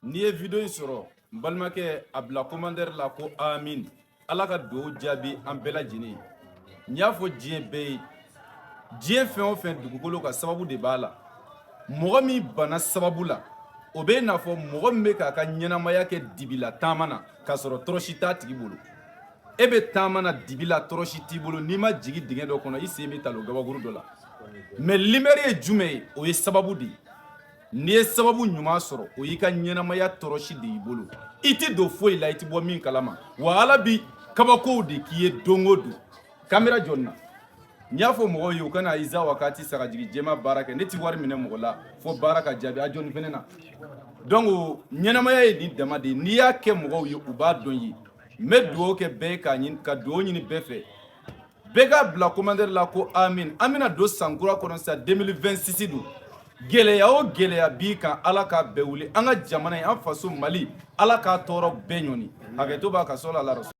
N'i ye video in sɔrɔ n balimakɛ a bila commentaire la ko amin ala ka dugawu jaabi an bɛɛ lajɛlen n y'a fɔ diɲɛ bɛɛ ye diɲɛ fɛn o fɛn dugukolo ka sababu de b'a la mɔgɔ min bana sababu la o bɛ n'a fɔ mɔgɔ min bɛ k'a ka ɲɛnamaya kɛ dibila taama na k'a sɔrɔ tɔrɔsi t'a tigi bolo e bɛ taama na dibila tɔrɔsi t'i bolo n'i ma jigin dingɛ dɔ kɔnɔ i sen bɛ talo gabakuru dɔ la mais limɛri ye jumɛn ye o ye sababu de ye n'i ye sababu ɲuman sɔrɔ o y'i ka ɲɛnamaya tɔrɔsi de y'i bolo i tɛ don foyi la i tɛ bɔ min kalama wa ala bi kabakow de k'i ye don o don kamera jɔn na n y'a fɔ mɔgɔw ye u kana iza wakati sagajigi jɛma baara kɛ ne ti wari minɛ mɔgɔ la fo baara ka jaabi a jɔnni fɛnɛ na donc ɲɛnamaya ye nin dama de ye n'i y'a kɛ mɔgɔw ye u b'a dɔn ye n bɛ dugawu kɛ bɛɛ ye ka dugawu ɲini bɛɛ fɛ bɛɛ k'a bila commentaire la ko amin an bɛna don san kura kɔnɔ sisan 2026 don gɛlɛya o gɛlɛya b'i kan ala k'a bɛɛ wuli an ka jamana in an faso mali ala k'a tɔɔrɔ bɛɛ ɲɔni hakɛto b'a ka sɔla la